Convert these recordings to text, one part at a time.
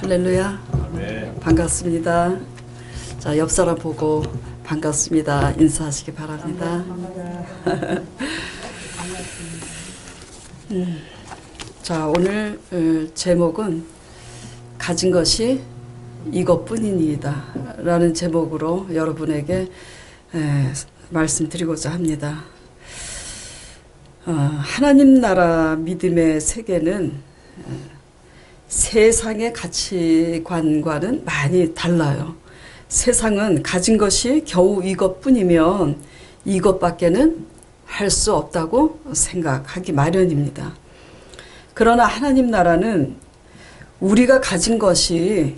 할렐루야. 반갑습니다. 자, 옆 사람 보고 반갑습니다. 인사하시기 바랍니다. 자, 오늘 제목은 가진 것이 이것뿐이니이다 라는 제목으로 여러분에게 말씀드리고자 합니다. 하나님 나라 믿음의 세계는 세상의 가치관과는 많이 달라요. 세상은 가진 것이 겨우 이것뿐이면 이것밖에는 할 수 없다고 생각하기 마련입니다. 그러나 하나님 나라는 우리가 가진 것이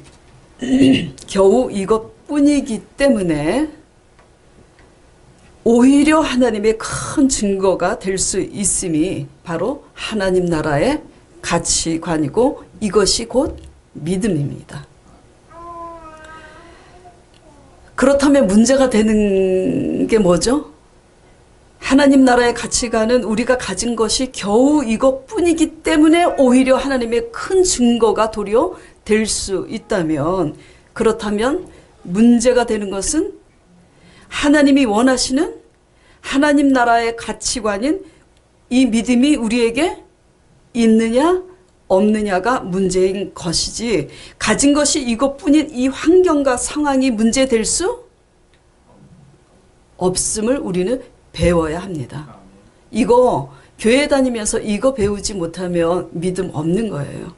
겨우 이것뿐이기 때문에 오히려 하나님의 큰 증거가 될 수 있음이 바로 하나님 나라의 가치관이고 이것이 곧 믿음입니다. 그렇다면 문제가 되는 게 뭐죠? 하나님 나라의 가치관은 우리가 가진 것이 겨우 이것뿐이기 때문에 오히려 하나님의 큰 증거가 도리어 될 수 있다면, 그렇다면 문제가 되는 것은 하나님이 원하시는 하나님 나라의 가치관인 이 믿음이 우리에게 있느냐 없느냐가 문제인 것이지, 가진 것이 이것뿐인 이 환경과 상황이 문제될 수 없음을 우리는 배워야 합니다. 이거 교회 다니면서 이거 배우지 못하면 믿음 없는 거예요.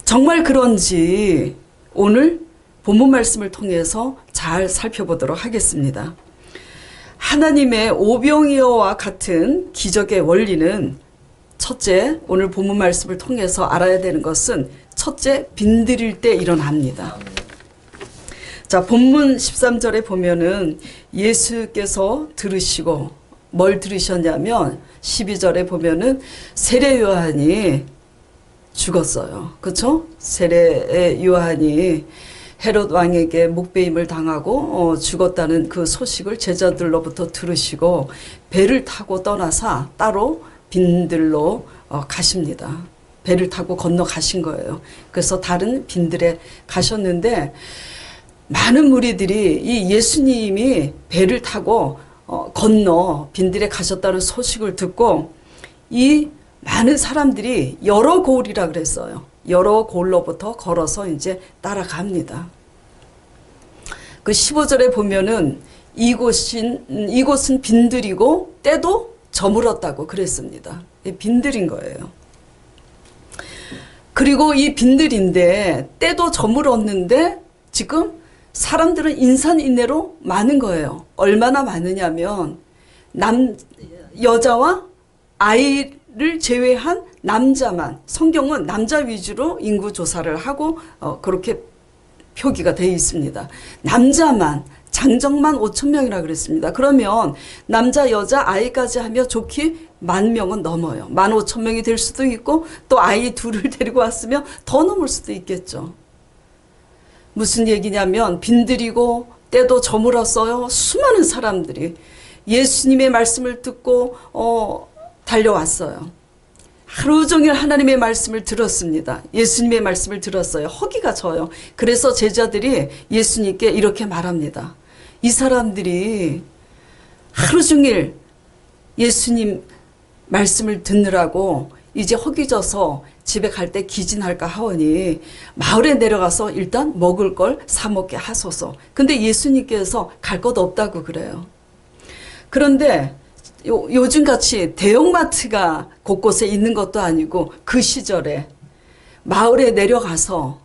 정말 그런지 오늘 본문 말씀을 통해서 잘 살펴보도록 하겠습니다. 하나님의 오병이어와 같은 기적의 원리는 첫째, 오늘 본문 말씀을 통해서 알아야 되는 것은 첫째, 빈들일 때 일어납니다. 자, 본문 13절에 보면은 예수께서 들으시고 뭘 들으셨냐면 12절에 보면은 세례 요한이 죽었어요. 그렇죠? 세례 요한이 헤롯 왕에게 목배임을 당하고 죽었다는 그 소식을 제자들로부터 들으시고 배를 타고 떠나사 따로 빈들로 가십니다. 배를 타고 건너가신 거예요. 그래서 다른 빈들에 가셨는데 많은 무리들이 이 예수님이 배를 타고 건너 빈들에 가셨다는 소식을 듣고 이 많은 사람들이 여러 고을이라 그랬어요. 여러 고을로부터 걸어서 이제 따라갑니다. 그 15절에 보면은 이곳은 빈들이고 때도 저물었다고 그랬습니다. 빈들인 거예요. 그리고 이 빈들인데 때도 저물었는데 지금 사람들은 인산인해로 많은 거예요. 얼마나 많으냐면 여자와 아이를 제외한 남자만, 성경은 남자 위주로 인구 조사를 하고 그렇게 표기가 되어 있습니다. 남자만 장정만 5,000명이라 그랬습니다. 그러면 남자, 여자, 아이까지 하며 좋게 10,000명은 넘어요. 15,000명이 될 수도 있고 또 아이 둘을 데리고 왔으면 더 넘을 수도 있겠죠. 무슨 얘기냐면 빈들이고 때도 저물었어요. 수많은 사람들이 예수님의 말씀을 듣고 달려왔어요. 하루 종일 하나님의 말씀을 들었습니다. 예수님의 말씀을 들었어요. 허기가 져요. 그래서 제자들이 예수님께 이렇게 말합니다. 이 사람들이 하루 종일 예수님 말씀을 듣느라고 이제 허기 져서 집에 갈 때 기진할까 하오니 마을에 내려가서 일단 먹을 걸 사 먹게 하소서. 근데 예수님께서 갈 것 없다고 그래요. 그런데 요즘같이 대형마트가 곳곳에 있는 것도 아니고 그 시절에 마을에 내려가서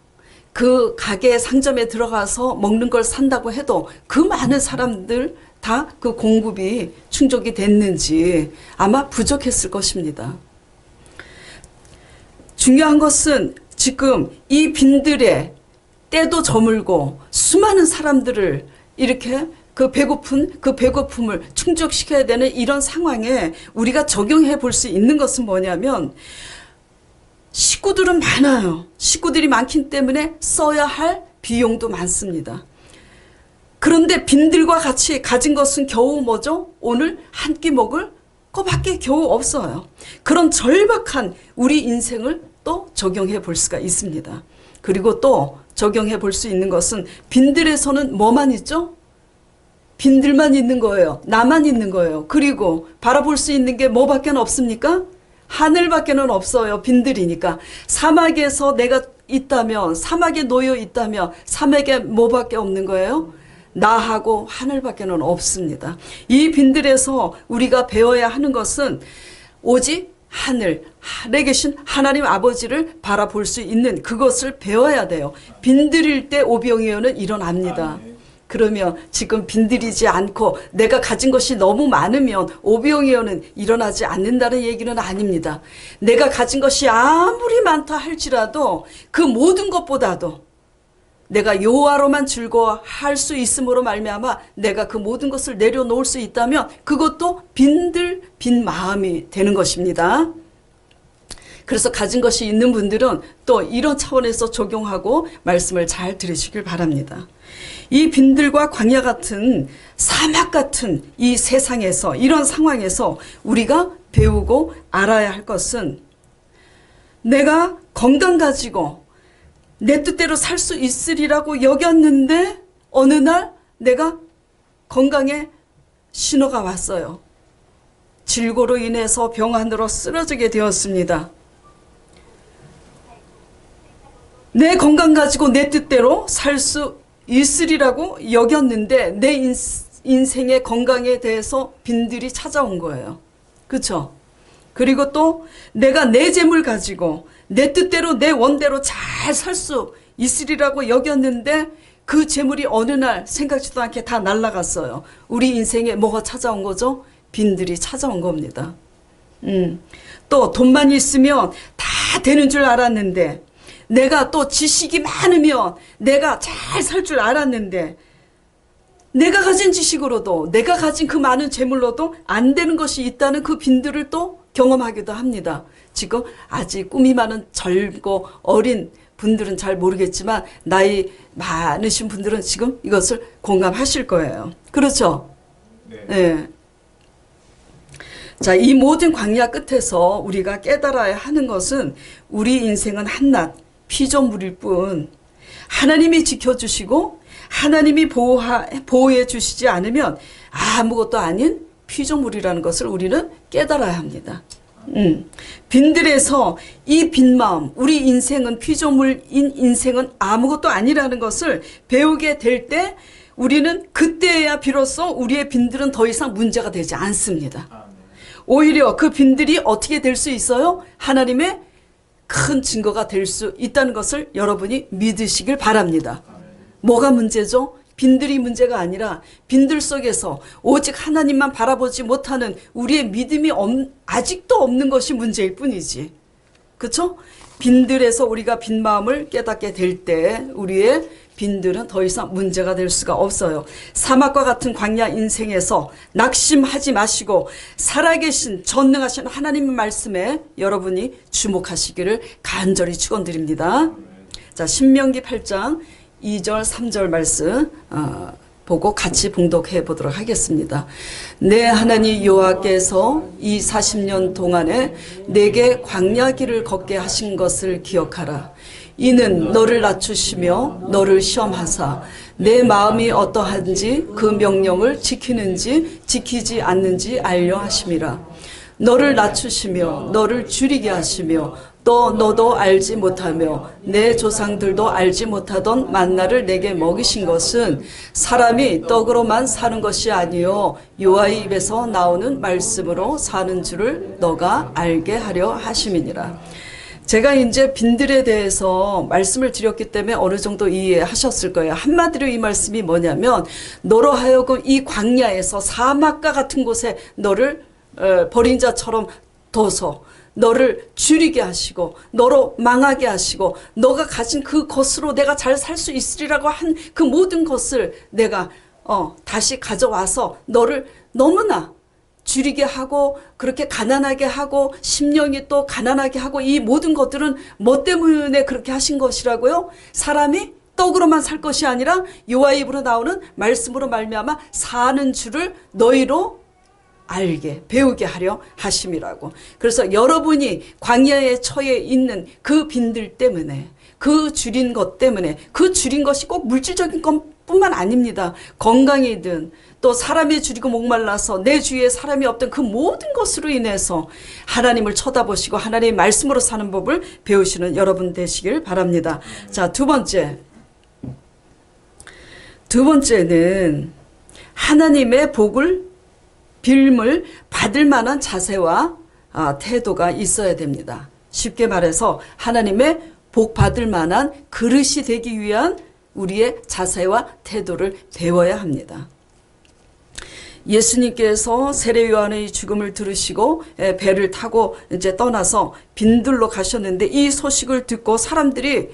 그 가게 상점에 들어가서 먹는 걸 산다고 해도 그 많은 사람들 다 그 공급이 충족이 됐는지 아마 부족했을 것입니다. 중요한 것은 지금 이 빈들에 때도 저물고 수많은 사람들을 이렇게 그 배고픔을 충족시켜야 되는 이런 상황에 우리가 적용해 볼 수 있는 것은 뭐냐면 식구들은 많아요. 식구들이 많기 때문에 써야 할 비용도 많습니다. 그런데 빈들과 같이 가진 것은 겨우 뭐죠? 오늘 한 끼 먹을 그밖에 겨우 없어요. 그런 절박한 우리 인생을 또 적용해 볼 수가 있습니다. 그리고 또 적용해 볼 수 있는 것은 빈들에서는 뭐만 있죠? 빈들만 있는 거예요. 나만 있는 거예요. 그리고 바라볼 수 있는 게 뭐밖에 없습니까? 하늘밖에는 없어요. 빈들이니까. 사막에서 내가 있다면, 사막에 놓여 있다면 사막에 뭐밖에 없는 거예요? 나하고 하늘밖에는 없습니다. 이 빈들에서 우리가 배워야 하는 것은 오직 하늘에 계신 하나님 아버지를 바라볼 수 있는 그것을 배워야 돼요. 빈들일 때 오병이어는 일어납니다. 그러면 지금 빈들이지 않고 내가 가진 것이 너무 많으면 오병이어는 일어나지 않는다는 얘기는 아닙니다. 내가 가진 것이 아무리 많다 할지라도 그 모든 것보다도 내가 여호와로만 즐거워할 수 있음으로 말미암아 내가 그 모든 것을 내려놓을 수 있다면 그것도 빈 마음이 되는 것입니다. 그래서 가진 것이 있는 분들은 또 이런 차원에서 적용하고 말씀을 잘 들으시길 바랍니다. 이 빈들과 광야 같은 사막 같은 이 세상에서 이런 상황에서 우리가 배우고 알아야 할 것은 내가 건강 가지고 내 뜻대로 살 수 있으리라고 여겼는데 어느 날 내가 건강에 신호가 왔어요. 질고로 인해서 병환으로 쓰러지게 되었습니다. 내 건강 가지고 내 뜻대로 살 수 있으리라고 여겼는데 내 인생의 건강에 대해서 빈들이 찾아온 거예요. 그렇죠? 그리고 또 내가 내 재물 가지고 내 뜻대로 내 원대로 잘 살 수 있으리라고 여겼는데 그 재물이 어느 날 생각지도 않게 다 날아갔어요. 우리 인생에 뭐가 찾아온 거죠? 빈들이 찾아온 겁니다. 또 돈만 있으면 다 되는 줄 알았는데 내가 또 지식이 많으면 내가 잘 살 줄 알았는데 내가 가진 지식으로도 내가 가진 그 많은 재물로도 안 되는 것이 있다는 그 빈들을 또 경험하기도 합니다. 지금 아직 꿈이 많은 젊고 어린 분들은 잘 모르겠지만 나이 많으신 분들은 지금 이것을 공감하실 거예요. 그렇죠? 네. 자, 이 모든 광야 끝에서 우리가 깨달아야 하는 것은 우리 인생은 한낱 피조물일 뿐 하나님이 지켜주시고 하나님이 보호해 주시지 않으면 아무것도 아닌 피조물이라는 것을 우리는 깨달아야 합니다. 빈들에서 이 빈 마음, 우리 인생은 피조물인 인생은 아무것도 아니라는 것을 배우게 될 때 우리는 그때야 비로소 우리의 빈들은 더 이상 문제가 되지 않습니다. 오히려 그 빈들이 어떻게 될 수 있어요? 하나님의 큰 증거가 될 수 있다는 것을 여러분이 믿으시길 바랍니다. 뭐가 문제죠? 빈들이 문제가 아니라 빈들 속에서 오직 하나님만 바라보지 못하는 우리의 믿음이 아직도 없는 것이 문제일 뿐이지. 그렇죠? 빈들에서 우리가 빈 마음을 깨닫게 될 때 우리의 빈들은 더 이상 문제가 될 수가 없어요. 사막과 같은 광야 인생에서 낙심하지 마시고 살아계신 전능하신 하나님의 말씀에 여러분이 주목하시기를 간절히 축원드립니다. 자, 신명기 8장 2절 3절 말씀 보고 같이 봉독해 보도록 하겠습니다. 내 하나님 여호와께서 이 40년 동안에 내게 광야 길을 걷게 하신 것을 기억하라. 이는 너를 낮추시며 너를 시험하사 내 마음이 어떠한지 그 명령을 지키는지 지키지 않는지 알려 하심이라. 너를 낮추시며 너를 줄이게 하시며 또 너도 알지 못하며 내 조상들도 알지 못하던 만나를 내게 먹이신 것은 사람이 떡으로만 사는 것이 아니요 여호와의 입에서 나오는 말씀으로 사는 줄을 너가 알게 하려 하심이니라. 제가 이제 빈들에 대해서 말씀을 드렸기 때문에 어느 정도 이해하셨을 거예요. 한마디로 이 말씀이 뭐냐면 너로 하여금 이 광야에서 사막과 같은 곳에 너를 버린 자처럼 둬서 너를 줄이게 하시고 너로 망하게 하시고 너가 가진 그 것으로 내가 잘 살 수 있으리라고 한 그 모든 것을 내가 다시 가져와서 너를 너무나 줄이게 하고 그렇게 가난하게 하고 심령이 또 가난하게 하고 이 모든 것들은 뭐 때문에 그렇게 하신 것이라고요? 사람이 떡으로만 살 것이 아니라 여호와의 입으로 나오는 말씀으로 말미암아 사는 줄을 너희로 알게 배우게 하려 하심이라고. 그래서 여러분이 광야에 처해 있는 그 빈들 때문에, 그 줄인 것 때문에, 그 줄인 것이 꼭 물질적인 것뿐만 아닙니다. 건강이든 또 사람이 줄이고 목말라서 내 주위에 사람이 없던 그 모든 것으로 인해서 하나님을 쳐다보시고 하나님의 말씀으로 사는 법을 배우시는 여러분 되시길 바랍니다. 자, 두 번째는 하나님의 복을 빌물 받을 만한 자세와 태도가 있어야 됩니다. 쉽게 말해서 하나님의 복 받을 만한 그릇이 되기 위한 우리의 자세와 태도를 배워야 합니다. 예수님께서 세례 요한의 죽음을 들으시고 배를 타고 이제 떠나서 빈들로 가셨는데 이 소식을 듣고 사람들이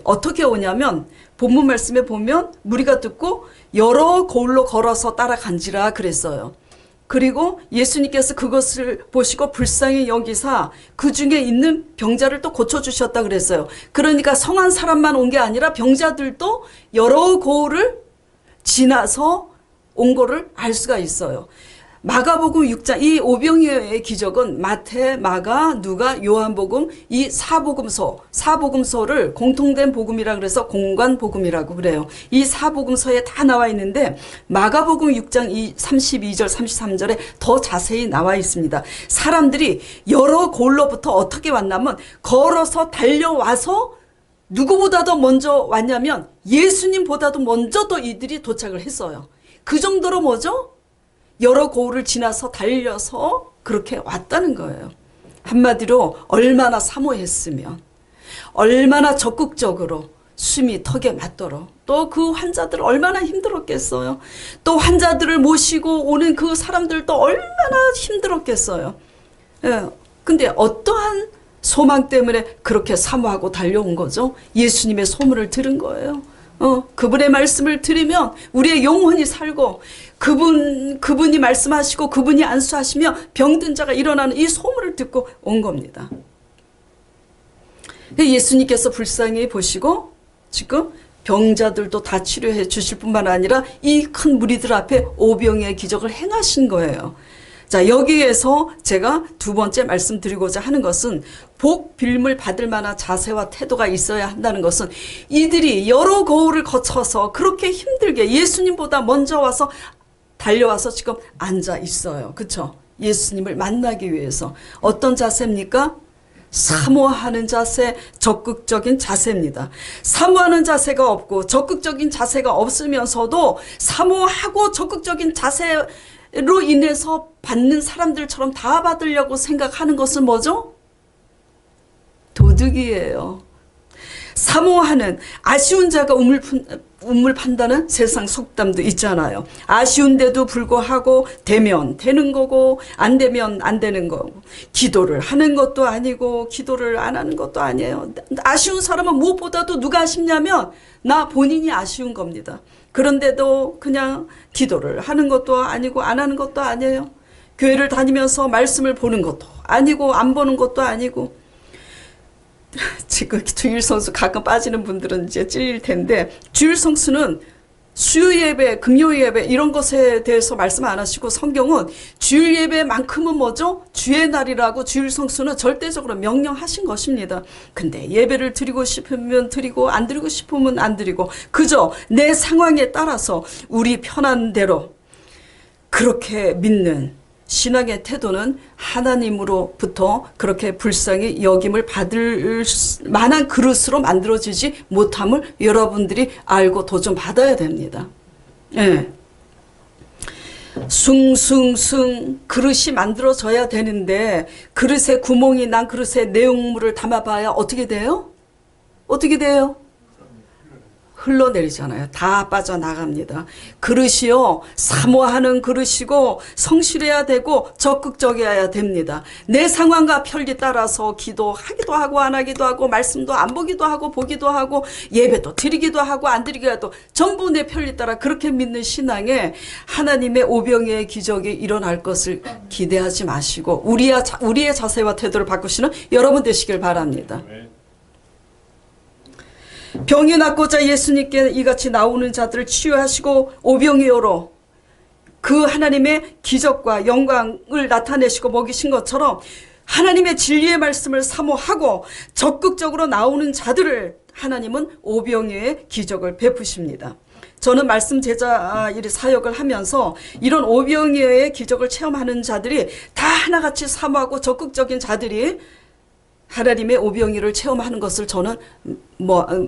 어떻게 오냐면 본문 말씀에 보면 무리가 듣고 여러 거울로 걸어서 따라간지라 그랬어요. 그리고 예수님께서 그것을 보시고 불쌍히 여기사 그 중에 있는 병자를 또 고쳐주셨다 그랬어요. 그러니까 성한 사람만 온 게 아니라 병자들도 여러 거울을 지나서 온 거를 알 수가 있어요. 마가복음 6장 이 오병이어의 기적은 마태, 마가, 누가, 요한복음 이 사복음서를 공통된 복음이라 그래서 공관복음이라고 그래요. 이 사복음서에 다 나와 있는데 마가복음 6장 32절 33절에 더 자세히 나와 있습니다. 사람들이 여러 골로부터 어떻게 왔냐면 걸어서 달려와서 누구보다도 먼저 왔냐면 예수님보다도 먼저 또 이들이 도착을 했어요. 그 정도로 뭐죠? 여러 고을을 지나서 달려서 그렇게 왔다는 거예요. 한마디로 얼마나 사모했으면, 얼마나 적극적으로 숨이 턱에 맞도록, 또 그 환자들 얼마나 힘들었겠어요. 또 환자들을 모시고 오는 그 사람들도 얼마나 힘들었겠어요. 예. 근데 어떠한 소망 때문에 그렇게 사모하고 달려온 거죠? 예수님의 소문을 들은 거예요. 그분의 말씀을 들으면 우리의 영혼이 살고 그분이 말씀하시고 그분이 안수하시며 병든 자가 일어나는 이 소문을 듣고 온 겁니다. 예수님께서 불쌍히 보시고 지금 병자들도 다 치료해 주실 뿐만 아니라 이 큰 무리들 앞에 오병이의 기적을 행하신 거예요. 자, 여기에서 제가 두 번째 말씀드리고자 하는 것은 복 빌물 받을 만한 자세와 태도가 있어야 한다는 것은 이들이 여러 거울을 거쳐서 그렇게 힘들게 예수님보다 먼저 와서 달려와서 지금 앉아 있어요. 그렇죠? 예수님을 만나기 위해서 어떤 자세입니까? 사모하는 자세, 적극적인 자세입니다. 사모하는 자세가 없고 적극적인 자세가 없으면서도 사모하고 적극적인 자세로 인해서 받는 사람들처럼 다 받으려고 생각하는 것은 뭐죠? 도둑이에요. 사모하는 아쉬운 자가 우물 판다는 세상 속담도 있잖아요. 아쉬운데도 불구하고 되면 되는 거고 안 되면 안 되는 거고 기도를 하는 것도 아니고 기도를 안 하는 것도 아니에요. 아쉬운 사람은 무엇보다도 누가 아쉽냐면 나 본인이 아쉬운 겁니다. 그런데도 그냥 기도를 하는 것도 아니고 안 하는 것도 아니에요. 교회를 다니면서 말씀을 보는 것도 아니고 안 보는 것도 아니고 지금 주일 성수 가끔 빠지는 분들은 이제 찔릴 텐데 주일 성수는 수요 예배, 금요 예배 이런 것에 대해서 말씀 안 하시고 성경은 주일 예배만큼은 뭐죠? 주의 날이라고 주일 성수는 절대적으로 명령하신 것입니다. 근데 예배를 드리고 싶으면 드리고 안 드리고 싶으면 안 드리고 그저 내 상황에 따라서 우리 편한 대로 그렇게 믿는 신앙의 태도는 하나님으로부터 그렇게 불쌍히 여김을 받을 만한 그릇으로 만들어지지 못함을 여러분들이 알고 도전 받아야 됩니다. 예. 숭숭숭 그릇이 만들어져야 되는데 그릇에 구멍이 난 그릇에 내용물을 담아봐야 어떻게 돼요? 어떻게 돼요? 흘러내리잖아요. 다 빠져나갑니다. 그릇이요. 사모하는 그릇이고 성실해야 되고 적극적이어야 됩니다. 내 상황과 편리 따라서 기도하기도 하고 안 하기도 하고 말씀도 안 보기도 하고 보기도 하고 예배도 드리기도 하고 안 드리기도 하고 전부 내 편리 따라 그렇게 믿는 신앙에 하나님의 오병이의 기적이 일어날 것을 기대하지 마시고 우리의 자세와 태도를 바꾸시는 여러분 되시길 바랍니다. 병이 낫고자 예수님께 이같이 나오는 자들을 치유하시고 오병이어로 그 하나님의 기적과 영광을 나타내시고 먹이신 것처럼 하나님의 진리의 말씀을 사모하고 적극적으로 나오는 자들을 하나님은 오병이어의 기적을 베푸십니다. 저는 말씀 제자 사역을 하면서 이런 오병이어의 기적을 체험하는 자들이 다 하나같이 사모하고 적극적인 자들이 하나님의 오병이를 체험하는 것을 저는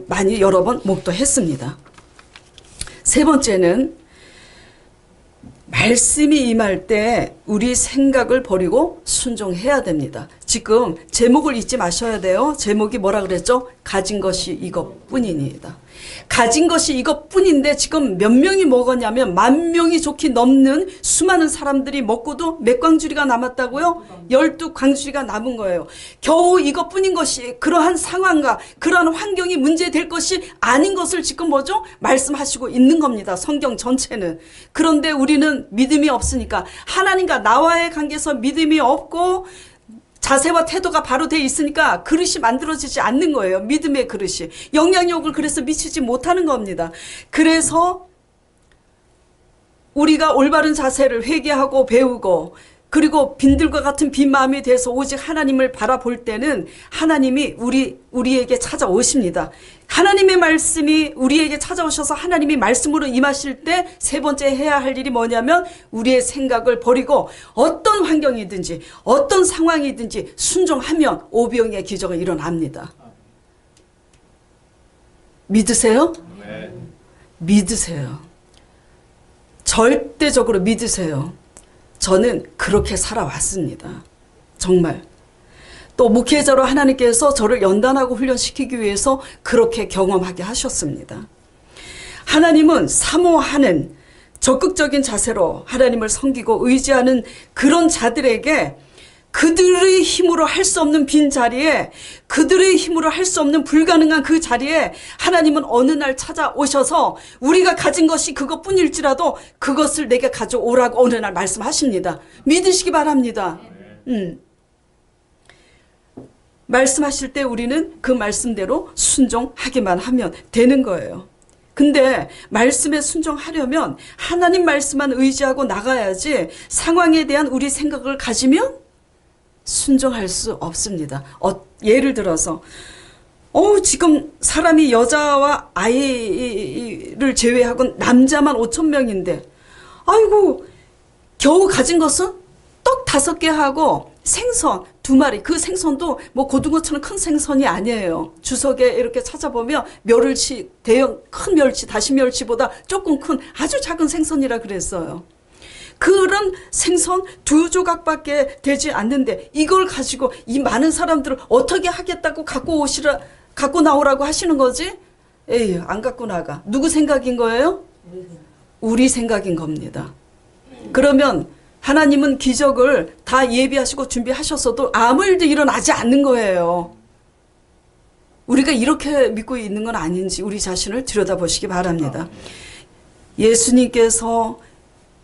많이 여러 번 목도했습니다. 세 번째는 말씀이 임할 때 우리 생각을 버리고 순종해야 됩니다. 지금 제목을 잊지 마셔야 돼요. 제목이 뭐라 그랬죠? 가진 것이 이것뿐이니이다. 가진 것이 이것뿐인데 지금 몇 명이 먹었냐면 10,000명이 좋게 넘는 수많은 사람들이 먹고도 몇 광주리가 남았다고요? 12광주리가 남은 거예요. 겨우 이것뿐인 것이 그러한 상황과 그러한 환경이 문제될 것이 아닌 것을 지금 뭐죠? 말씀하시고 있는 겁니다. 성경 전체는. 그런데 우리는 믿음이 없으니까 하나님과 나와의 관계에서 믿음이 없고 자세와 태도가 바로 돼 있으니까 그릇이 만들어지지 않는 거예요. 믿음의 그릇이. 영향력을 그래서 미치지 못하는 겁니다. 그래서 우리가 올바른 자세를 회개하고 배우고 그리고 빈들과 같은 빈 마음이 돼서 오직 하나님을 바라볼 때는 하나님이 우리에게 찾아오십니다. 하나님의 말씀이 우리에게 찾아오셔서 하나님이 말씀으로 임하실 때 세 번째 해야 할 일이 뭐냐면 우리의 생각을 버리고 어떤 환경이든지 어떤 상황이든지 순종하면 오병이의 기적은 일어납니다. 믿으세요? 네. 믿으세요. 절대적으로 믿으세요. 저는 그렇게 살아왔습니다. 정말. 또 목회자로 하나님께서 저를 연단하고 훈련시키기 위해서 그렇게 경험하게 하셨습니다. 하나님은 사모하는 적극적인 자세로 하나님을 섬기고 의지하는 그런 자들에게 그들의 힘으로 할 수 없는 빈 자리에 그들의 힘으로 할 수 없는 불가능한 그 자리에 하나님은 어느 날 찾아오셔서 우리가 가진 것이 그것뿐일지라도 그것을 내게 가져오라고 어느 날 말씀하십니다. 믿으시기 바랍니다. 말씀하실 때 우리는 그 말씀대로 순종하기만 하면 되는 거예요. 근데 말씀에 순종하려면 하나님 말씀만 의지하고 나가야지 상황에 대한 우리 생각을 가지면 순종할 수 없습니다. 예를 들어서 지금 사람이 여자와 아이를 제외하고 남자만 5,000명인데 아이고 겨우 가진 것은 떡 5개 하고 생선 2마리. 그 생선도 뭐 고등어처럼 큰 생선이 아니에요. 주석에 이렇게 찾아보면 멸치, 대형 큰 멸치, 다시멸치보다 조금 큰 아주 작은 생선이라 그랬어요. 그런 생선 2조각밖에 되지 않는데 이걸 가지고 이 많은 사람들을 어떻게 하겠다고 갖고 나오라고 하시는 거지? 에이, 안 갖고 나가. 누구 생각인 거예요? 우리 생각인 겁니다. 그러면 하나님은 기적을 다 예비하시고 준비하셨어도 아무 일도 일어나지 않는 거예요. 우리가 이렇게 믿고 있는 건 아닌지 우리 자신을 들여다보시기 바랍니다. 예수님께서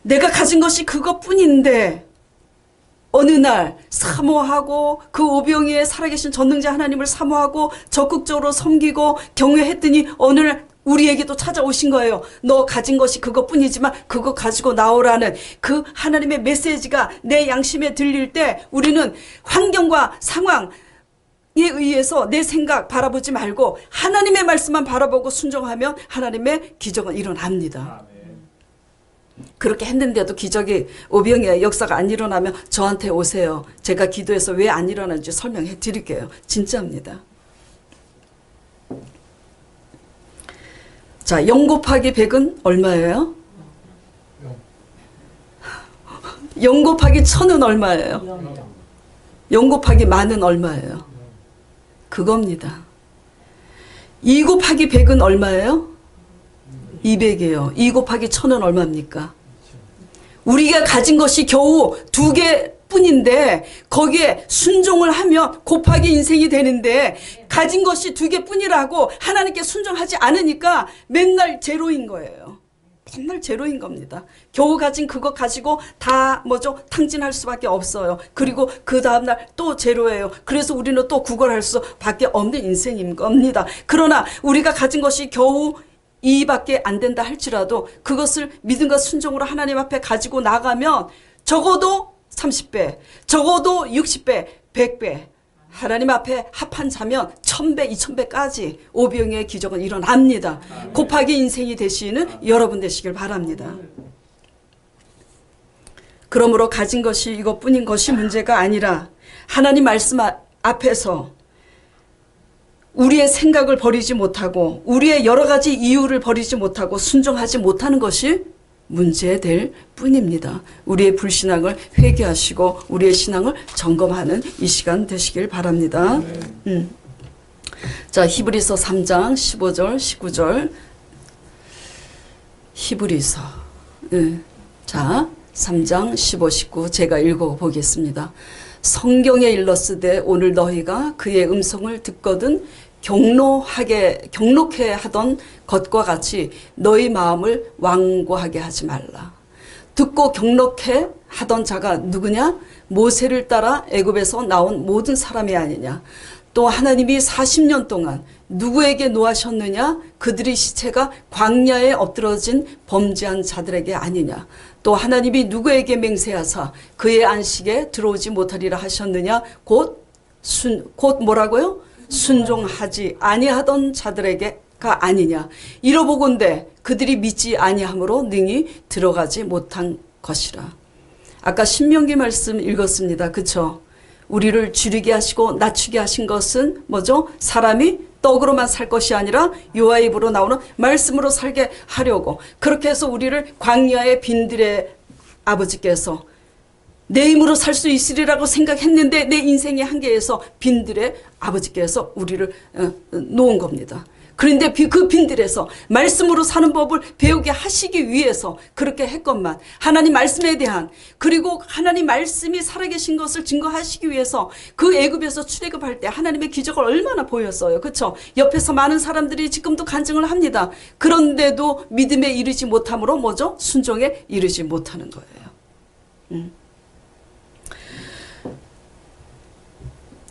내가 가진 것이 그것뿐인데 어느 날 사모하고 그 오병이의 살아계신 전능자 하나님을 사모하고 적극적으로 섬기고 경외했더니 어느 날 우리에게도 찾아오신 거예요. 너 가진 것이 그것뿐이지만 그거 가지고 나오라는 그 하나님의 메시지가 내 양심에 들릴 때 우리는 환경과 상황에 의해서 내 생각 바라보지 말고 하나님의 말씀만 바라보고 순종하면 하나님의 기적은 일어납니다. 그렇게 했는데도 기적이 오병이의 역사가 안 일어나면 저한테 오세요. 제가 기도해서 왜 안 일어나는지 설명해 드릴게요. 진짜입니다. 자, 0 곱하기 100은 얼마예요? 0 곱하기 1000은 얼마예요? 0 곱하기 만은 얼마예요? 그겁니다. 2 곱하기 100은 얼마예요? 200이에요. 2 곱하기 1000은 얼마입니까? 우리가 가진 것이 겨우 2개 뿐인데 거기에 순종을 하면 곱하기 인생이 되는데 가진 것이 2개 뿐이라고 하나님께 순종하지 않으니까 맨날 제로인 거예요. 맨날 제로인 겁니다. 겨우 가진 그거 가지고 다 탕진할 수밖에 없어요. 그리고 그 다음날 또 제로예요. 그래서 우리는 또 구걸할 수밖에 없는 인생인 겁니다. 그러나 우리가 가진 것이 겨우 2밖에 안 된다 할지라도 그것을 믿음과 순종으로 하나님 앞에 가지고 나가면 적어도 30배, 적어도 60배, 100배 하나님 앞에 합한 자면 1000배, 2000배까지 오병이의 기적은 일어납니다. 곱하기 인생이 되시는 여러분 되시길 바랍니다. 그러므로 가진 것이 이것뿐인 것이 문제가 아니라 하나님 말씀 앞에서 우리의 생각을 버리지 못하고 우리의 여러 가지 이유를 버리지 못하고 순종하지 못하는 것이 문제될 뿐입니다. 우리의 불신앙을 회개하시고 우리의 신앙을 점검하는 이 시간 되시길 바랍니다. 자, 히브리서 3장 15절 19절 히브리서 자 3장 15, 19 제가 읽어보겠습니다. 성경에 일렀으되 오늘 너희가 그의 음성을 듣거든 경록해 하던 것과 같이 너희 마음을 완고하게 하지 말라. 듣고 경록해 하던 자가 누구냐? 모세를 따라 애굽에서 나온 모든 사람이 아니냐. 또 하나님이 40년 동안 누구에게 노하셨느냐? 그들의 시체가 광야에 엎드러진 범죄한 자들에게 아니냐. 또 하나님이 누구에게 맹세하사 그의 안식에 들어오지 못하리라 하셨느냐? 곧 뭐라고요? 순종하지 아니하던 자들에게가 아니냐. 이러보건대 그들이 믿지 아니함으로 능히 들어가지 못한 것이라. 아까 신명기 말씀 읽었습니다. 그쵸? 우리를 줄이게 하시고 낮추게 하신 것은 뭐죠? 사람이 떡으로만 살 것이 아니라 여호와 입으로 나오는 말씀으로 살게 하려고. 그렇게 해서 우리를 광야의 빈들의 아버지께서 내 힘으로 살 수 있으리라고 생각했는데 내 인생의 한계에서 빈들의 아버지께서 우리를 놓은 겁니다. 그런데 그 빈들에서 말씀으로 사는 법을 배우게 하시기 위해서 그렇게 했건만 하나님 말씀에 대한 그리고 하나님 말씀이 살아계신 것을 증거하시기 위해서 그 애굽에서 출애굽할 때 하나님의 기적을 얼마나 보였어요. 그렇죠? 옆에서 많은 사람들이 지금도 간증을 합니다. 그런데도 믿음에 이르지 못함으로 뭐죠? 순종에 이르지 못하는 거예요.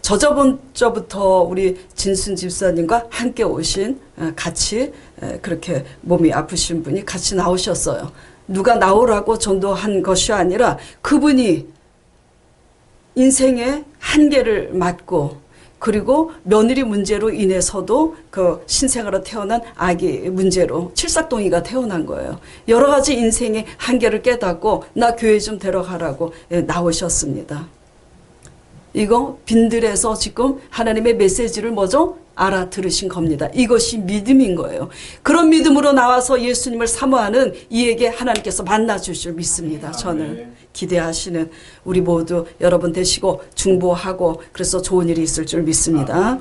저저번 주부터 우리 진순 집사님과 함께 오신 같이 그렇게 몸이 아프신 분이 같이 나오셨어요. 누가 나오라고 전도한 것이 아니라 그분이 인생의 한계를 맞고 그리고 며느리 문제로 인해서도 그 신생아로 태어난 아기 문제로 칠삭동이가 태어난 거예요. 여러 가지 인생의 한계를 깨닫고 나 교회 좀 데려가라고 나오셨습니다. 이거 빈들에서 지금 하나님의 메시지를 뭐죠? 알아들으신 겁니다. 이것이 믿음인 거예요. 그런 믿음으로 나와서 예수님을 사모하는 이에게 하나님께서 만나줄 줄 믿습니다. 저는 기대하시는 우리 모두 여러분 되시고 중보하고 그래서 좋은 일이 있을 줄 믿습니다.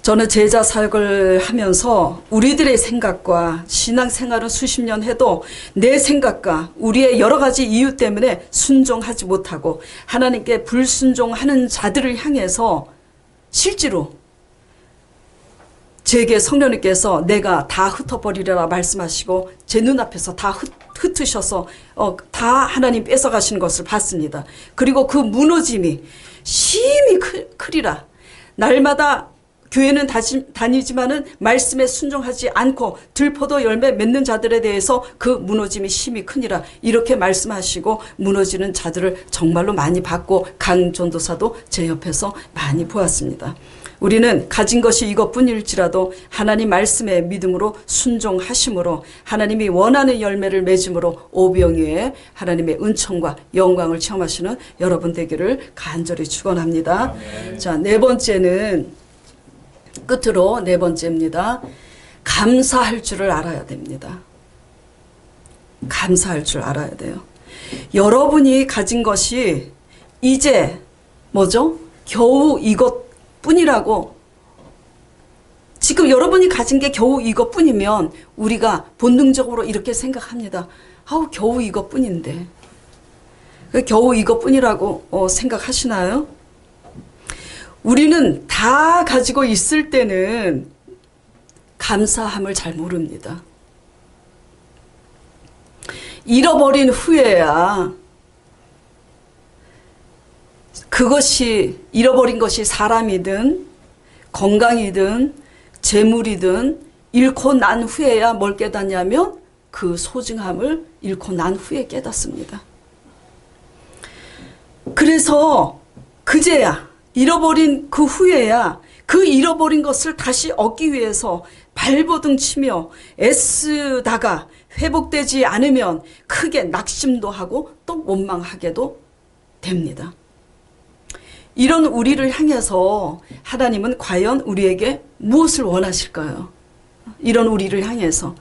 저는 제자 사역을 하면서 우리들의 생각과 신앙생활은 수십 년 해도 내 생각과 우리의 여러 가지 이유 때문에 순종하지 못하고 하나님께 불순종하는 자들을 향해서 실제로 제게 성령님께서 내가 다 흩어버리려라 말씀하시고 제 눈앞에서 다 흩으셔서 다 하나님 뺏어가시는 것을 봤습니다. 그리고 그 무너짐이 심히 크리라. 날마다 교회는 다니지만은 말씀에 순종하지 않고 들포도 열매 맺는 자들에 대해서 그 무너짐이 심히 크니라. 이렇게 말씀하시고 무너지는 자들을 정말로 많이 봤고 강전도사도 제 옆에서 많이 보았습니다. 우리는 가진 것이 이것뿐일지라도 하나님 말씀에 믿음으로 순종하심으로 하나님이 원하는 열매를 맺음으로 오병이어의 하나님의 은총과 영광을 체험하시는 여러분 되기를 간절히 축원합니다. 자, 네 번째는 끝으로 네 번째입니다. 감사할 줄을 알아야 됩니다. 감사할 줄 알아야 돼요. 여러분이 가진 것이 이제 뭐죠? 겨우 이것뿐이라고 지금 여러분이 가진 게 겨우 이것뿐이면 우리가 본능적으로 이렇게 생각합니다. 아우 겨우 이것뿐인데 겨우 이것뿐이라고 생각하시나요? 우리는 다 가지고 있을 때는 감사함을 잘 모릅니다. 잃어버린 후에야 그것이 잃어버린 것이 사람이든 건강이든 재물이든 잃고 난 후에야 뭘 깨닫냐면 그 소중함을 잃고 난 후에 깨닫습니다. 그래서 그제야 잃어버린 그 후에야 그 잃어버린 것을 다시 얻기 위해서 발버둥 치며 애쓰다가 회복되지 않으면 크게 낙심도 하고 또 원망하게도 됩니다. 이런 우리를 향해서 하나님은 과연 우리에게 무엇을 원하실까요? 이런 우리를 향해서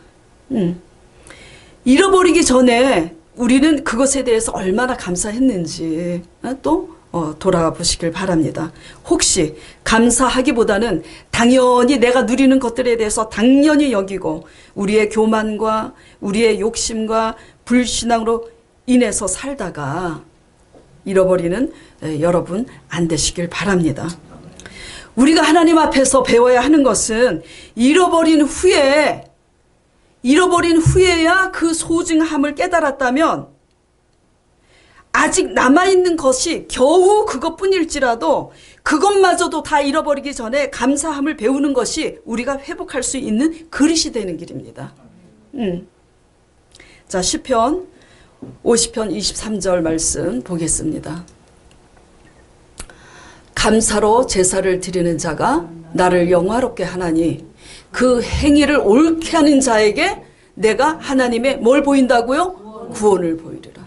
잃어버리기 전에 우리는 그것에 대해서 얼마나 감사했는지 또 돌아보시길 바랍니다. 혹시 감사하기보다는 당연히 내가 누리는 것들에 대해서 당연히 여기고 우리의 교만과 우리의 욕심과 불신앙으로 인해서 살다가 잃어버리는 여러분 안 되시길 바랍니다. 우리가 하나님 앞에서 배워야 하는 것은 잃어버린 후에야 그 소중함을 깨달았다면 아직 남아있는 것이 겨우 그것뿐일지라도 그것마저도 다 잃어버리기 전에 감사함을 배우는 것이 우리가 회복할 수 있는 그릇이 되는 길입니다. 자, 시편 50편 23절 말씀 보겠습니다. 감사로 제사를 드리는 자가 나를 영화롭게 하나니 그 행위를 옳게 하는 자에게 내가 하나님의 뭘 보인다고요? 구원을 보이리라.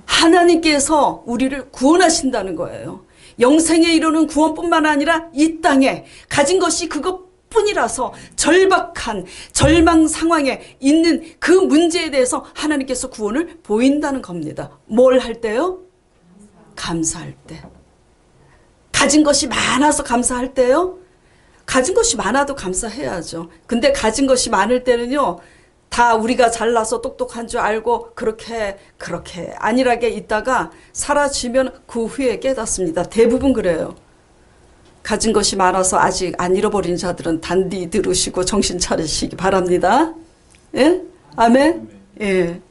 하나님께서 우리를 구원하신다는 거예요. 영생에 이르는 구원뿐만 아니라 이 땅에 가진 것이 그것뿐이라서 절박한 절망 상황에 있는 그 문제에 대해서 하나님께서 구원을 보인다는 겁니다. 뭘 할 때요? 감사할 때. 가진 것이 많아서 감사할 때요? 가진 것이 많아도 감사해야죠. 근데 가진 것이 많을 때는요, 다 우리가 잘나서 똑똑한 줄 알고 그렇게 안일하게 있다가 사라지면 그 후에 깨닫습니다. 대부분 그래요. 가진 것이 많아서 아직 안 잃어버린 자들은 단디 들으시고 정신 차리시기 바랍니다. 예? 아멘? 예.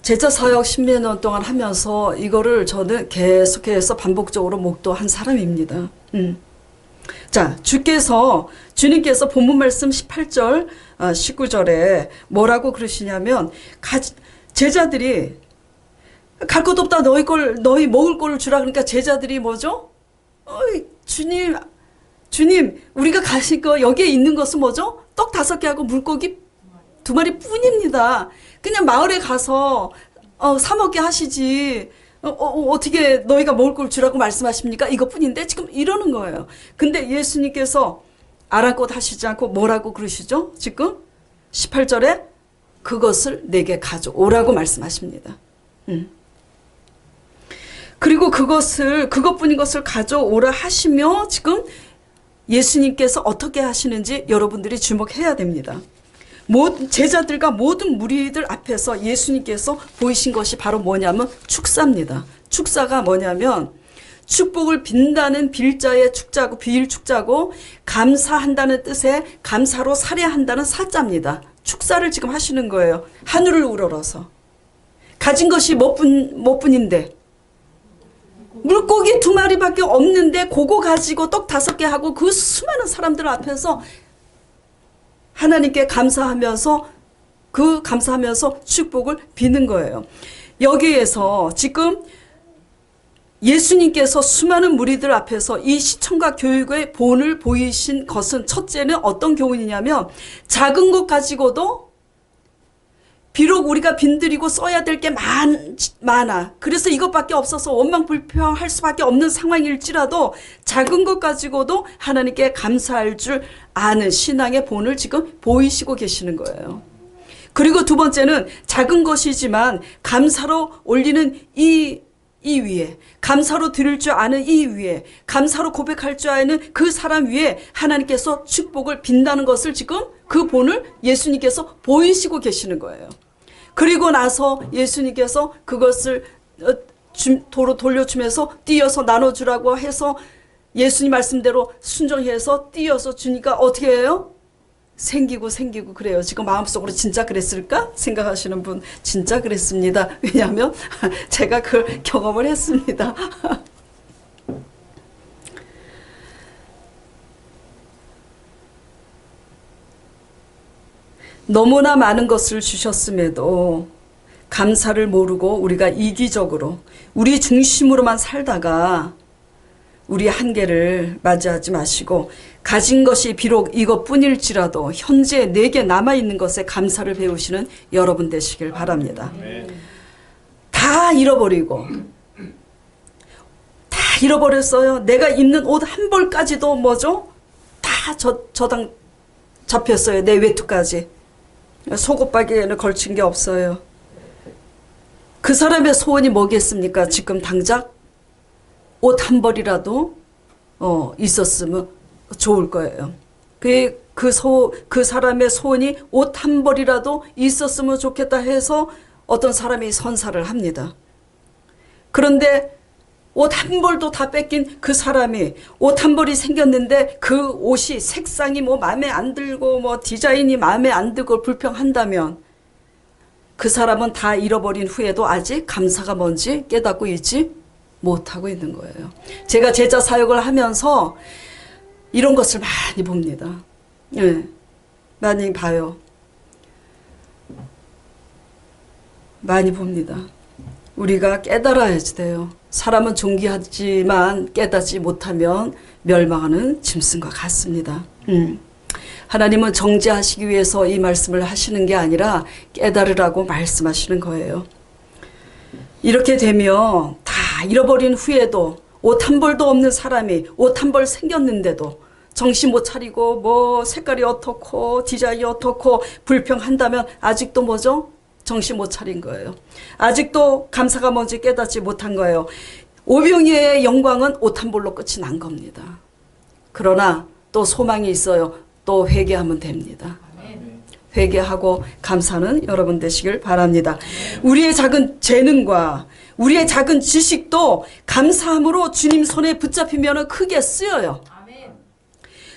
제자 사역 10몇 년 동안 하면서 이거를 저는 계속해서 반복적으로 목도한 사람입니다. 자, 주님께서 본문 말씀 18절, 19절에 뭐라고 그러시냐면, 제자들이 갈 것 없다, 너희 먹을 걸 주라. 그러니까 제자들이 뭐죠? 주님, 우리가 가실 거, 여기에 있는 것은 뭐죠? 떡 5개하고 물고기 2마리 뿐입니다. 그냥 마을에 가서, 사 먹게 하시지. 어떻게 너희가 먹을 걸 주라고 말씀하십니까? 이것뿐인데 지금 이러는 거예요. 근데 예수님께서 아랑곳 하시지 않고 뭐라고 그러시죠? 지금 18절에 그것을 내게 가져오라고 말씀하십니다. 그리고 그것뿐인 것을 가져오라 하시며 지금 예수님께서 어떻게 하시는지 여러분들이 주목해야 됩니다. 제자들과 모든 무리들 앞에서 예수님께서 보이신 것이 바로 뭐냐면 축사입니다. 축사가 뭐냐면 축복을 빈다는 빌자의 축자고 비일 축자고 감사한다는 뜻의 감사로 살해한다는 사자입니다. 축사를 지금 하시는 거예요. 하늘을 우러러서. 가진 것이 뭐뿐인데 물고기 2마리밖에 없는데 그거 가지고 떡 5개 하고 그 수많은 사람들 앞에서 하나님께 감사하면서 축복을 비는 거예요. 여기에서 지금 예수님께서 수많은 무리들 앞에서 이 시청과 교육의 본을 보이신 것은 첫째는 어떤 교훈이냐면 작은 것 가지고도 비록 우리가 빈들이고 써야 될 게 많아. 그래서 이것밖에 없어서 원망불평할 수밖에 없는 상황일지라도 작은 것 가지고도 하나님께 감사할 줄 아는 신앙의 본을 지금 보이시고 계시는 거예요. 그리고 두 번째는 작은 것이지만 감사로 올리는 이 위에, 감사로 드릴 줄 아는 이 위에, 감사로 고백할 줄 아는 그 사람 위에 하나님께서 축복을 빈다는 것을 지금 그 본을 예수님께서 보이시고 계시는 거예요. 그리고 나서 예수님께서 그것을 도로 돌려주면서 띄어서 나눠주라고 해서 예수님 말씀대로 순종히 해서 띄어서 주니까 어떻게 해요? 생기고 그래요. 지금 마음속으로 진짜 그랬을까? 생각하시는 분 진짜 그랬습니다. 왜냐하면 제가 그걸 경험을 했습니다. 너무나 많은 것을 주셨음에도 감사를 모르고 우리가 이기적으로 우리 중심으로만 살다가 우리 한계를 맞이하지 마시고 가진 것이 비록 이것뿐일지라도 현재 내게 남아있는 것에 감사를 배우시는 여러분 되시길 바랍니다. 다 잃어버리고 다 잃어버렸어요. 내가 입는 옷 한 벌까지도 뭐죠? 다 저당 잡혔어요. 내 외투까지. 속옷박이에는 걸친 게 없어요. 그 사람의 소원이 뭐겠습니까? 지금 당장 옷 한 벌이라도 있었으면 좋을 거예요. 그 사람의 소원이 옷 한 벌이라도 있었으면 좋겠다 해서 어떤 사람이 선사를 합니다. 그런데 옷 한 벌도 다 뺏긴 그 사람이 옷 한 벌이 생겼는데 그 옷이 색상이 뭐 마음에 안 들고 뭐 디자인이 마음에 안 들고 불평한다면 그 사람은 다 잃어버린 후에도 아직 감사가 뭔지 깨닫고 있지 못하고 있는 거예요. 제가 제자 사역을 하면서 이런 것을 많이 봅니다. 네, 많이 봐요. 많이 봅니다. 우리가 깨달아야 돼요. 사람은 존귀하지만 깨닫지 못하면 멸망하는 짐승과 같습니다. 하나님은 정죄하시기 위해서 이 말씀을 하시는 게 아니라 깨달으라고 말씀하시는 거예요. 이렇게 되면 다 잃어버린 후에도 옷 한 벌도 없는 사람이 옷 한 벌 생겼는데도 정신 못 차리고 뭐 색깔이 어떻고 디자인이 어떻고 불평한다면 아직도 뭐죠? 정신 못 차린 거예요. 아직도 감사가 뭔지 깨닫지 못한 거예요. 오병이어의 영광은 옷 한 벌로 끝이 난 겁니다. 그러나 또 소망이 있어요. 또 회개하면 됩니다. 회개하고 감사는 여러분 되시길 바랍니다. 우리의 작은 재능과 우리의 작은 지식도 감사함으로 주님 손에 붙잡히면 크게 쓰여요.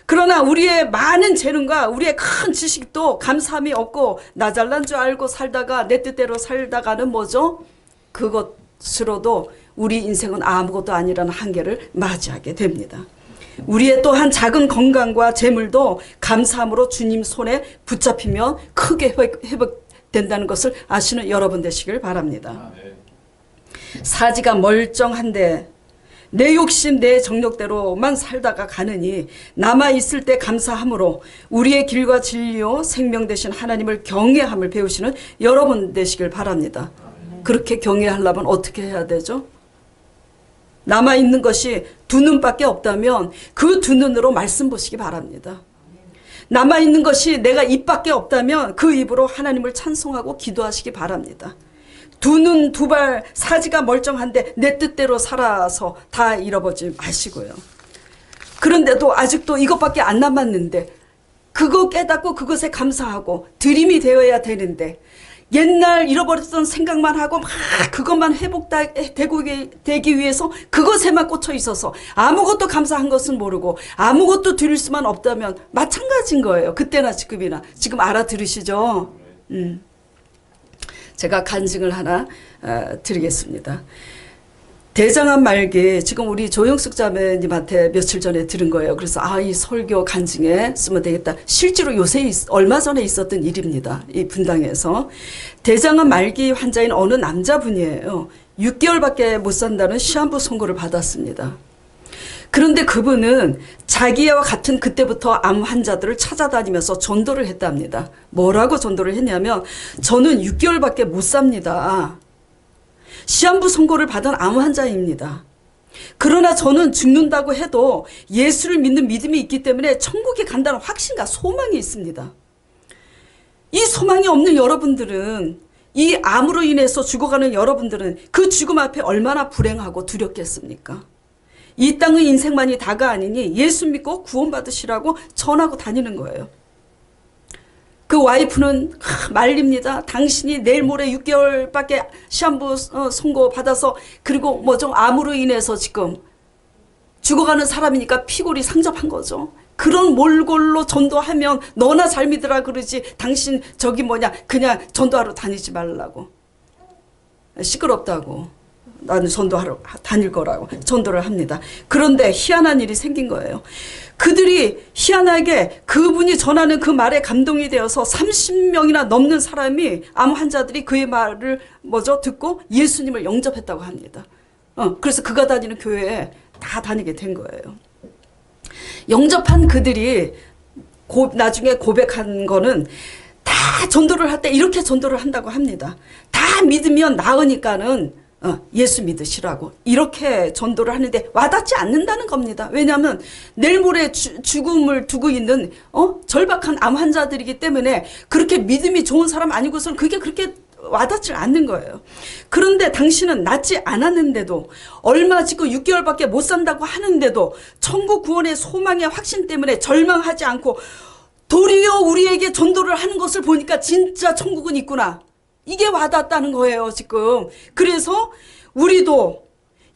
그러나 우리의 많은 재능과 우리의 큰 지식도 감사함이 없고 나 잘난 줄 알고 살다가 내 뜻대로 살다가는 뭐죠? 그것으로도 우리 인생은 아무것도 아니라는 한계를 맞이하게 됩니다. 우리의 또한 작은 건강과 재물도 감사함으로 주님 손에 붙잡히면 크게 회복된다는 것을 아시는 여러분 되시길 바랍니다. 사지가 멀쩡한데 내 욕심 내 정욕대로만 살다가 가느니 남아있을 때 감사함으로 우리의 길과 진리요 생명 되신 하나님을 경외함을 배우시는 여러분 되시길 바랍니다. 그렇게 경외하려면 어떻게 해야 되죠? 남아있는 것이 두 눈밖에 없다면 그 두 눈으로 말씀 보시기 바랍니다. 남아있는 것이 내가 입밖에 없다면 그 입으로 하나님을 찬송하고 기도하시기 바랍니다. 두 눈, 두 발, 사지가 멀쩡한데 내 뜻대로 살아서 다 잃어버리지 마시고요. 그런데도 아직도 이것밖에 안 남았는데 그거 깨닫고 그것에 감사하고 드림이 되어야 되는데 옛날 잃어버렸던 생각만 하고 막 그것만 회복되기 위해서 그것에만 꽂혀 있어서 아무것도 감사한 것은 모르고 아무것도 드릴 수만 없다면 마찬가지인 거예요. 그때나 지금이나. 지금 알아들으시죠? 제가 간증을 하나 드리겠습니다. 대장암 말기 지금 우리 조영숙 자매님한테 며칠 전에 들은 거예요. 그래서 이 설교 간증에 쓰면 되겠다. 실제로 요새 얼마 전에 있었던 일입니다. 이 분당에서 대장암 말기 환자인 어느 남자분이에요. 6개월밖에 못 산다는 시한부 선고를 받았습니다. 그런데 그분은 자기와 같은 그때부터 암 환자들을 찾아다니면서 전도를 했답니다. 뭐라고 전도를 했냐면 저는 6개월밖에 못 삽니다. 시한부 선고를 받은 암 환자입니다. 그러나 저는 죽는다고 해도 예수를 믿는 믿음이 있기 때문에 천국에 간다는 확신과 소망이 있습니다. 이 소망이 없는 여러분들은 이 암으로 인해서 죽어가는 여러분들은 그 죽음 앞에 얼마나 불행하고 두렵겠습니까? 이 땅의 인생만이 다가 아니니 예수 믿고 구원받으시라고 전하고 다니는 거예요. 그 와이프는 말립니다. 당신이 내일 모레 6개월밖에 시한부 선고 받아서 그리고 뭐 좀 암으로 인해서 지금 죽어가는 사람이니까 피골이 상접한 거죠. 그런 몰골로 전도하면 너나 잘 믿으라 그러지 당신 저기 뭐냐 그냥 전도하러 다니지 말라고. 시끄럽다고 나는 전도하러 다닐 거라고 전도를 합니다. 그런데 희한한 일이 생긴 거예요. 그들이 희한하게 그분이 전하는 그 말에 감동이 되어서 30명이나 넘는 사람이 암 환자들이 그의 말을 듣고 예수님을 영접했다고 합니다. 그래서 그가 다니는 교회에 다 다니게 된 거예요. 영접한 그들이 나중에 고백한 거는 다 전도를 할 때 이렇게 전도를 한다고 합니다. 다 믿으면 나으니까는 예수 믿으시라고 이렇게 전도를 하는데 와닿지 않는다는 겁니다. 왜냐하면 내일 모레 죽음을 두고 있는 절박한 암 환자들이기 때문에 그렇게 믿음이 좋은 사람 아니고서는 그게 그렇게 와닿지 않는 거예요. 그런데 당신은 낫지 않았는데도 얼마 지고 6개월밖에 못 산다고 하는데도 천국 구원의 소망의 확신 때문에 절망하지 않고 도리어 우리에게 전도를 하는 것을 보니까 진짜 천국은 있구나. 이게 와닿았다는 거예요, 지금. 그래서 우리도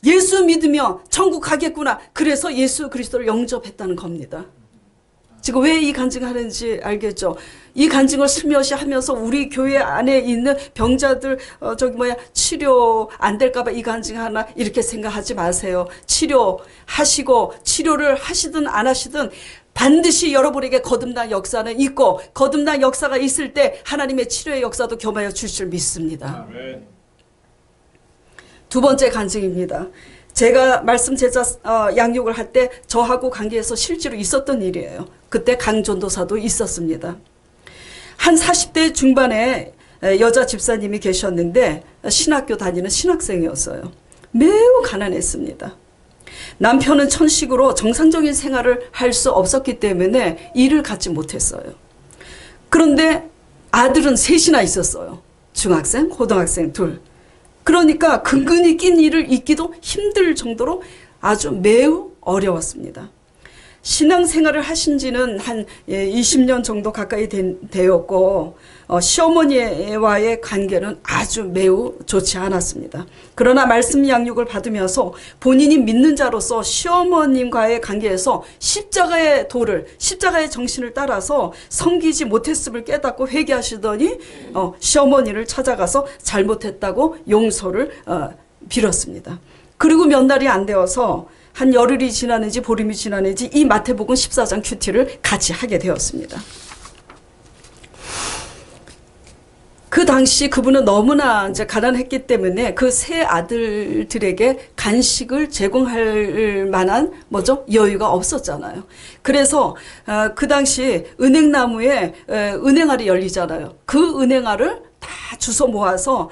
예수 믿으며 천국 가겠구나. 그래서 예수 그리스도를 영접했다는 겁니다. 지금 왜 이 간증하는지 알겠죠? 이 간증을 슬며시 하면서 우리 교회 안에 있는 병자들 치료 안 될까봐 이 간증 하나 이렇게 생각하지 마세요. 치료하시고 치료를 하시든 안 하시든 반드시 여러분에게 거듭난 역사는 있고 거듭난 역사가 있을 때 하나님의 치료의 역사도 겸하여 줄 줄 믿습니다. 아멘. 두 번째 간증입니다. 제가 말씀 제자 양육을 할 때 저하고 관계에서 실제로 있었던 일이에요. 그때 강전도사도 있었습니다. 한 40대 중반에 여자 집사님이 계셨는데 신학교 다니는 신학생이었어요. 매우 가난했습니다. 남편은 천식으로 정상적인 생활을 할 수 없었기 때문에 일을 갖지 못했어요. 그런데 아들은 셋이나 있었어요. 중학생, 고등학생 둘. 그러니까 근근히 낀 일을 잇기도 힘들 정도로 아주 매우 어려웠습니다. 신앙생활을 하신 지는 한 20년 정도 가까이 되었고 시어머니와의 관계는 아주 매우 좋지 않았습니다. 그러나 말씀 양육을 받으면서 본인이 믿는 자로서 시어머님과의 관계에서 십자가의 도를, 십자가의 정신을 따라서 섬기지 못했음을 깨닫고 회개하시더니 시어머니를 찾아가서 잘못했다고 용서를 빌었습니다. 그리고 몇 날이 안 되어서 한 열흘이 지나는지 보름이 지나는지 이 마태복음 14장 큐티를 같이 하게 되었습니다. 그 당시 그분은 너무나 이제 가난했기 때문에 그 세 아들들에게 간식을 제공할 만한 여유가 없었잖아요. 그래서 그 당시 은행나무에 은행알이 열리잖아요. 그 은행알을 다 주워 모아서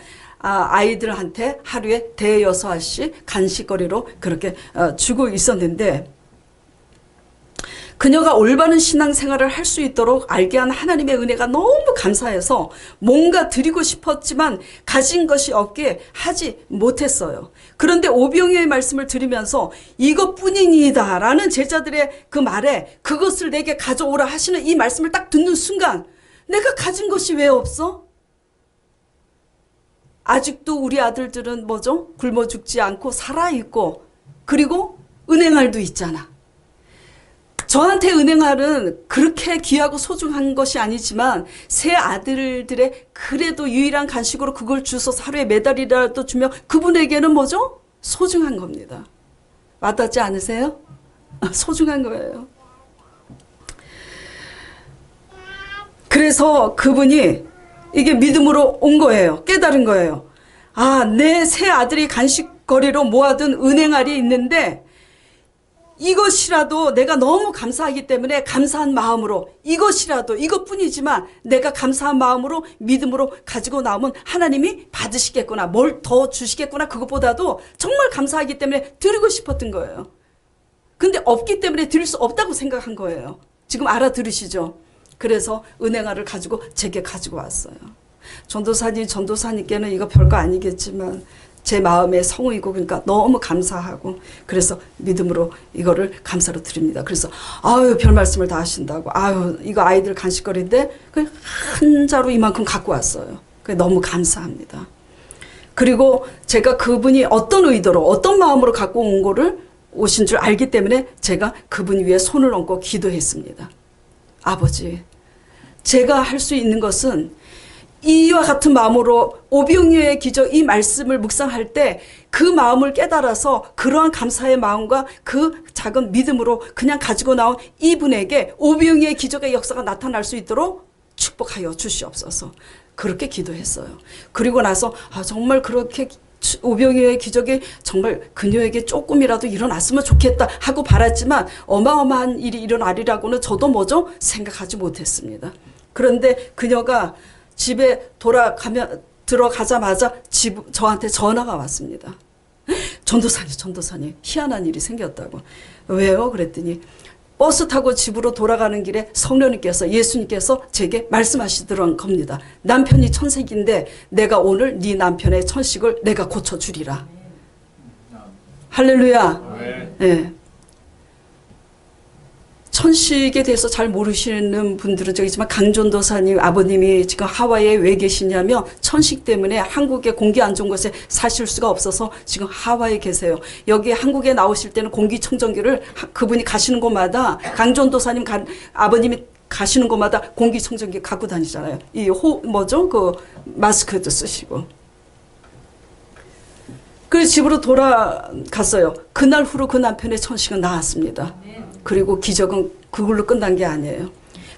아이들한테 하루에 대여섯 알씩 간식거리로 그렇게 주고 있었는데 그녀가 올바른 신앙생활을 할 수 있도록 알게 한 하나님의 은혜가 너무 감사해서 뭔가 드리고 싶었지만 가진 것이 없기에 하지 못했어요. 그런데 오병이어의 말씀을 들으면서 이것뿐이니이다 라는 제자들의 그 말에 그것을 내게 가져오라 하시는 이 말씀을 딱 듣는 순간 내가 가진 것이 왜 없어? 아직도 우리 아들들은 굶어 죽지 않고 살아있고 그리고 은행알도 있잖아. 저한테 은행알은 그렇게 귀하고 소중한 것이 아니지만 세 아들들의 그래도 유일한 간식으로 그걸 주서 하루에 매달이라도 주면 그분에게는 소중한 겁니다. 와닿지 않으세요? 소중한 거예요. 그래서 그분이 이게 믿음으로 온 거예요. 깨달은 거예요. 내 세 아들이 간식거리로 모아둔 은행알이 있는데 이것이라도 내가 너무 감사하기 때문에 감사한 마음으로 이것이라도 이것뿐이지만 내가 감사한 마음으로 믿음으로 가지고 나오면 하나님이 받으시겠구나. 뭘 더 주시겠구나. 그것보다도 정말 감사하기 때문에 드리고 싶었던 거예요. 근데 없기 때문에 드릴 수 없다고 생각한 거예요. 지금 알아들으시죠? 그래서 은행알을 가지고 제게 가지고 왔어요. 전도사님께는 이거 별거 아니겠지만 제 마음의 성의고 그러니까 너무 감사하고 그래서 믿음으로 이거를 감사로 드립니다. 그래서 별 말씀을 다 하신다고 이거 아이들 간식거리인데 한 자루 이만큼 갖고 왔어요. 너무 감사합니다. 그리고 제가 그분이 어떤 의도로 어떤 마음으로 갖고 온 거를 오신 줄 알기 때문에 제가 그분 위에 손을 얹고 기도했습니다. 아버지, 제가 할 수 있는 것은 이와 같은 마음으로 오병이어의 기적 이 말씀을 묵상할 때 그 마음을 깨달아서 그러한 감사의 마음과 그 작은 믿음으로 그냥 가지고 나온 이분에게 오병이어의 기적의 역사가 나타날 수 있도록 축복하여 주시옵소서. 그렇게 기도했어요. 그리고 나서 정말 그렇게 오병이어의 기적이 정말 그녀에게 조금이라도 일어났으면 좋겠다 하고 바랐지만 어마어마한 일이 일어나리라고는 저도 뭐죠? 생각하지 못했습니다. 그런데 그녀가 집에 들어가자마자 저한테 전화가 왔습니다. 전도사님 희한한 일이 생겼다고. 왜요? 그랬더니 버스 타고 집으로 돌아가는 길에 성령님께서 예수님께서 제게 말씀하시더란 겁니다. 남편이 천식인데 내가 오늘 네 남편의 천식을 내가 고쳐주리라. 할렐루야. 네. 천식에 대해서 잘 모르시는 분들은 저기지만 강전도사님 아버님이 지금 하와이에 왜 계시냐면 천식 때문에 한국에 공기 안 좋은 곳에 사실 수가 없어서 지금 하와이에 계세요. 여기 한국에 나오실 때는 공기청정기를 그분이 가시는 곳마다 강전도사님 아버님이 가시는 곳마다 공기청정기 갖고 다니잖아요. 그 마스크도 쓰시고. 그래서 집으로 돌아갔어요. 그날 후로 그 남편의 천식은 나았습니다. 그리고 기적은 그걸로 끝난 게 아니에요.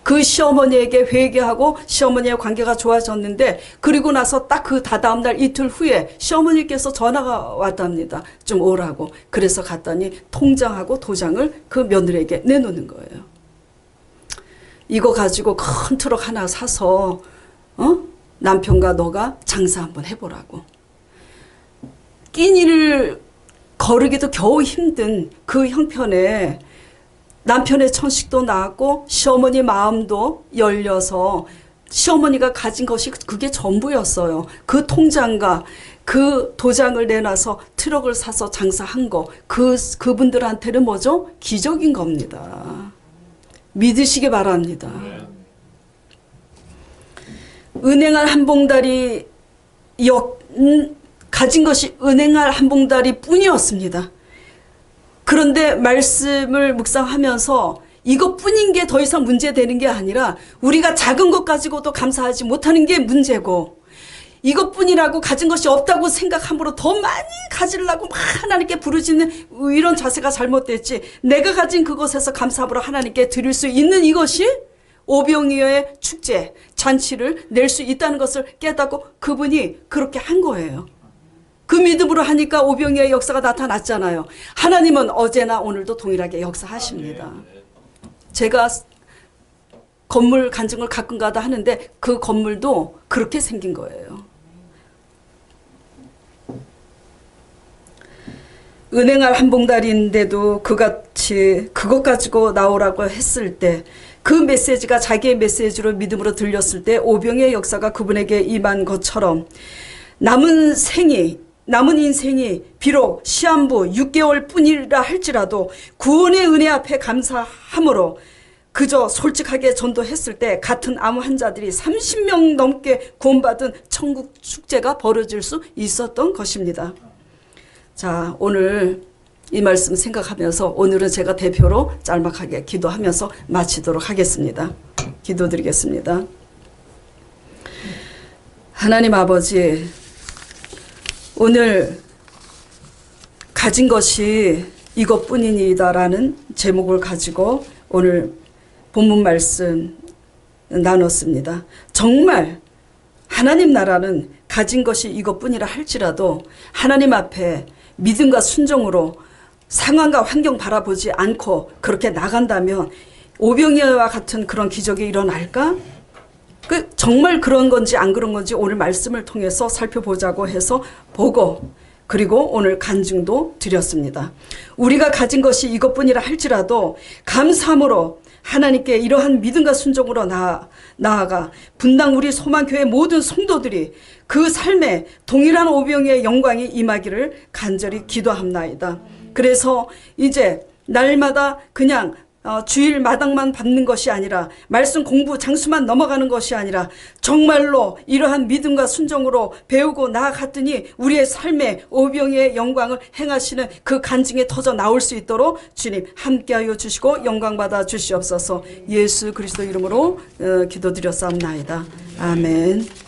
그 시어머니에게 회개하고 시어머니의 관계가 좋아졌는데 그리고 나서 딱 그 다다음 날 이틀 후에 시어머니께서 전화가 왔답니다. 좀 오라고. 그래서 갔더니 통장하고 도장을 그 며느리에게 내놓는 거예요. 이거 가지고 큰 트럭 하나 사서 남편과 너가 장사 한번 해보라고. 끼니를 거르기도 겨우 힘든 그 형편에 남편의 천식도 나았고 시어머니 마음도 열려서 시어머니가 가진 것이 그게 전부였어요. 그 통장과 그 도장을 내놔서 트럭을 사서 장사한 거 그분들한테는 뭐죠? 기적인 겁니다. 믿으시기 바랍니다. 은행알 한 봉다리 가진 것이 은행알 한 봉다리 뿐이었습니다. 그런데 말씀을 묵상하면서 이것뿐인 게 더 이상 문제되는 게 아니라 우리가 작은 것 가지고도 감사하지 못하는 게 문제고 이것뿐이라고 가진 것이 없다고 생각함으로 더 많이 가지려고 막 하나님께 부르짖는 이런 자세가 잘못됐지. 내가 가진 그것에서 감사함으로 하나님께 드릴 수 있는 이것이 오병이어의 축제, 잔치를 낼 수 있다는 것을 깨닫고 그분이 그렇게 한 거예요. 그 믿음으로 하니까 오병이어의 역사가 나타났잖아요. 하나님은 어제나 오늘도 동일하게 역사하십니다. 제가 건물 간증을 가끔가다 하는데 그 건물도 그렇게 생긴 거예요. 은행알 한 봉다리인데도 그같이 그것 가지고 나오라고 했을 때 그 메시지가 자기의 메시지로 믿음으로 들렸을 때 오병이어의 역사가 그분에게 임한 것처럼 남은 인생이 비록 시한부 6개월 뿐이라 할지라도 구원의 은혜 앞에 감사함으로 그저 솔직하게 전도했을 때 같은 암 환자들이 30명 넘게 구원받은 천국 축제가 벌어질 수 있었던 것입니다. 자, 오늘 이 말씀 생각하면서 오늘은 제가 대표로 짤막하게 기도하면서 마치도록 하겠습니다. 기도드리겠습니다. 하나님 아버지, 오늘 가진 것이 이것뿐이니다라는 제목을 가지고 오늘 본문 말씀 나눴습니다. 정말 하나님 나라는 가진 것이 이것뿐이라 할지라도 하나님 앞에 믿음과 순종으로 상황과 환경 바라보지 않고 그렇게 나간다면 오병이어와 같은 그런 기적이 일어날까? 정말 그런 건지 안 그런 건지 오늘 말씀을 통해서 살펴보자고 해서 보고 그리고 오늘 간증도 드렸습니다. 우리가 가진 것이 이것뿐이라 할지라도 감사함으로 하나님께 이러한 믿음과 순종으로 나아가 분당 우리 소망교회 모든 성도들이 그 삶에 동일한 오병이어의 영광이 임하기를 간절히 기도합나이다. 그래서 이제 날마다 그냥 주일 마당만 받는 것이 아니라 말씀 공부 장수만 넘어가는 것이 아니라 정말로 이러한 믿음과 순종으로 배우고 나아갔더니 우리의 삶에 오병이어의 영광을 행하시는 그 간증에 터져 나올 수 있도록 주님 함께하여 주시고 영광받아 주시옵소서. 예수 그리스도 이름으로 기도드렸사옵나이다. 아멘.